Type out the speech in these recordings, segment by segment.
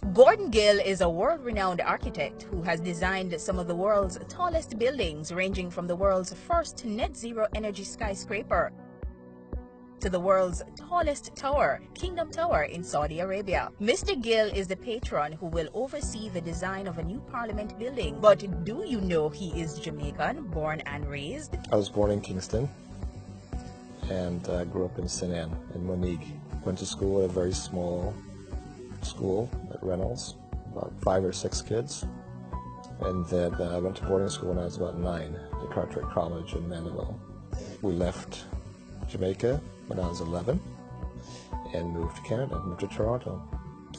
Gordon Gill is a world-renowned architect who has designed some of the world's tallest buildings, ranging from the world's first net-zero energy skyscraper to the world's tallest tower, Kingdom Tower in Saudi Arabia. Mr. Gill is the patron who will oversee the design of a new parliament building. But do you know he is Jamaican, born and raised? I was born in Kingston and grew up in St. Ann in Monique. Went to school at a very small school at Reynolds, about 5 or 6 kids. And then I went to boarding school when I was about 9 to Cartwright College in Mandeville. We left Jamaica when I was 11 and moved to Canada, moved to Toronto.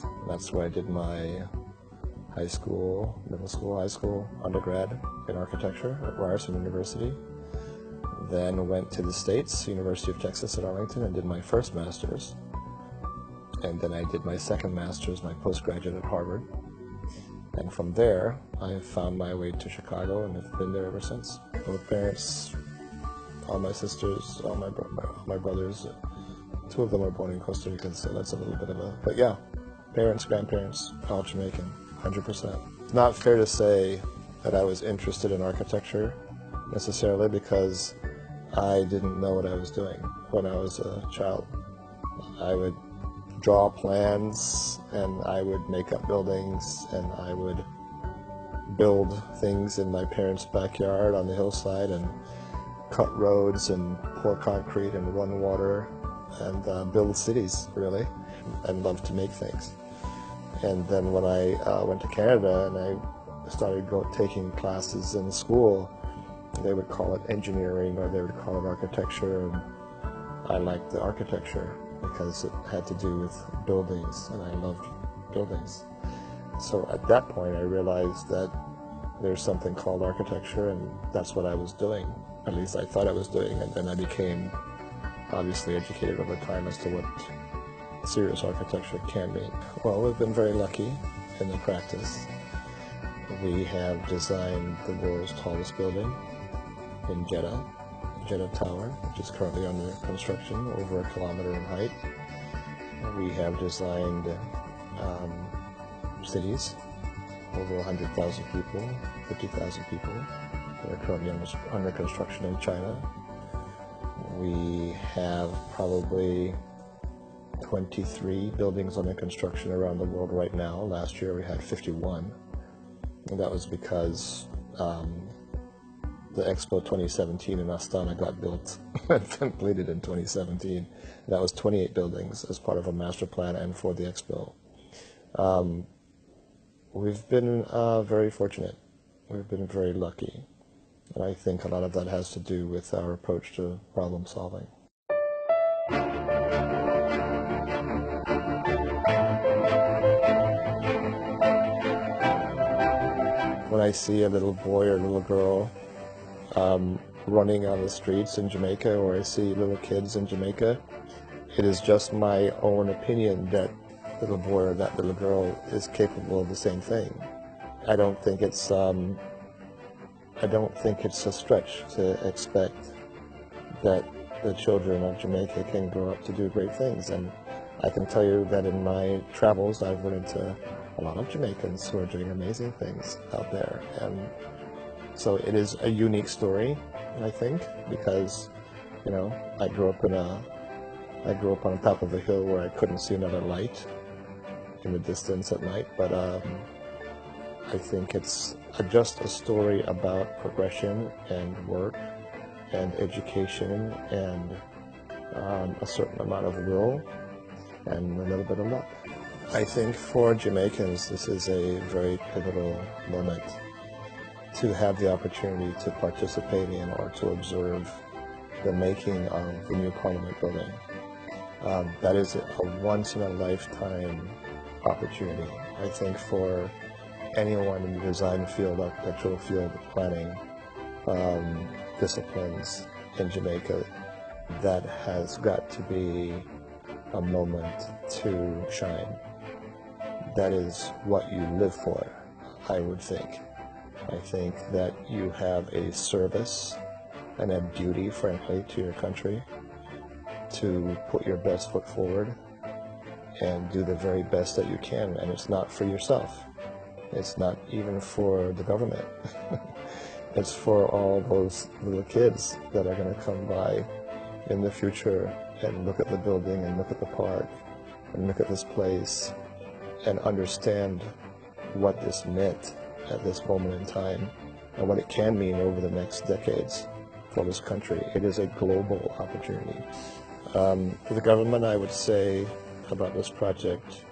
And that's where I did my high school, middle school, high school, undergrad in architecture at Ryerson University. Then went to the States, University of Texas at Arlington, and did my first master's. And then I did my second master's, my postgraduate at Harvard. And from there, I found my way to Chicago and have been there ever since. Both parents, all my sisters, all my brothers, 2 of them are born in Costa Rica, so that's a little bit of a, but yeah, parents, grandparents, all Jamaican, 100%. It's not fair to say that I was interested in architecture necessarily because I didn't know what I was doing when I was a child. I would draw plans and I would make up buildings and I would build things in my parents' backyard on the hillside and cut roads and pour concrete and run water and build cities, really, and love to make things. And then when I went to Canada and I started taking classes in school, they would call it engineering or they would call it architecture, and I liked the architecture because it had to do with buildings and I loved buildings. So at that point I realized that there's something called architecture and that's what I was doing. At least I thought I was doing, and then I became obviously educated over time as to what serious architecture can be. Well, we've been very lucky in the practice. We have designed the world's tallest building in Jeddah Tower, which is currently under construction, over 1 kilometer in height. We have designed cities, over 100,000 people, 50,000 people. They're currently under construction in China. We have probably 23 buildings under construction around the world right now. Last year we had 51. And that was because the Expo 2017 in Astana got built and completed in 2017. That was 28 buildings as part of a master plan and for the Expo. We've been very fortunate. We've been very lucky. And I think a lot of that has to do with our approach to problem solving. When I see a little boy or little girl running on the streets in Jamaica, or I see little kids in Jamaica, it is just my own opinion that little boy or that little girl is capable of the same thing. I don't think it's a stretch to expect that the children of Jamaica can grow up to do great things. And I can tell you that in my travels, I've run into a lot of Jamaicans who are doing amazing things out there. And so it is a unique story, I think, because, you know, I grew up on top of a hill where I couldn't see another light in the distance at night, but I think it's just a story about progression and work and education and a certain amount of will and a little bit of luck. I think for Jamaicans this is a very pivotal moment to have the opportunity to participate in or to observe the making of the new Parliament building. That is a once-in-a-lifetime opportunity. I think for anyone in the design field, architectural field, planning disciplines in Jamaica, that has got to be a moment to shine. That is what you live for, I would think. I think that you have a service and a duty, frankly, to your country to put your best foot forward and do the very best that you can. And it's not for yourself. It's not even for the government. It's for all those little kids that are going to come by in the future and look at the building and look at the park and look at this place and understand what this meant at this moment in time and what it can mean over the next decades for this country. It is a global opportunity. To the government, I would say about this project,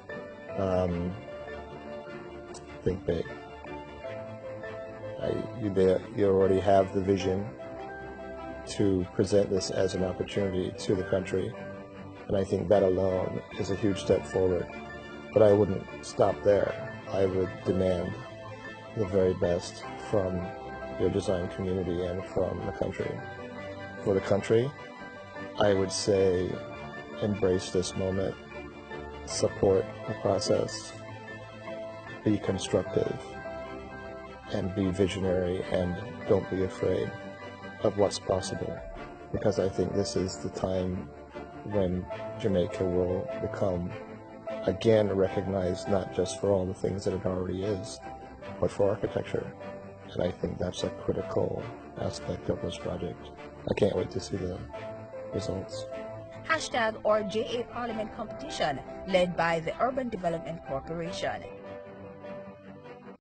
think big. You already have the vision to present this as an opportunity to the country, and I think that alone is a huge step forward. But I wouldn't stop there. I would demand the very best from your design community and from the country. For the country, I would say embrace this moment, support the process, be constructive, and be visionary, and don't be afraid of what's possible, because I think this is the time when Jamaica will become again recognized not just for all the things that it already is, but for architecture. And I think that's a critical aspect of this project. I can't wait to see the results. #RJA Parliament competition led by the Urban Development Corporation.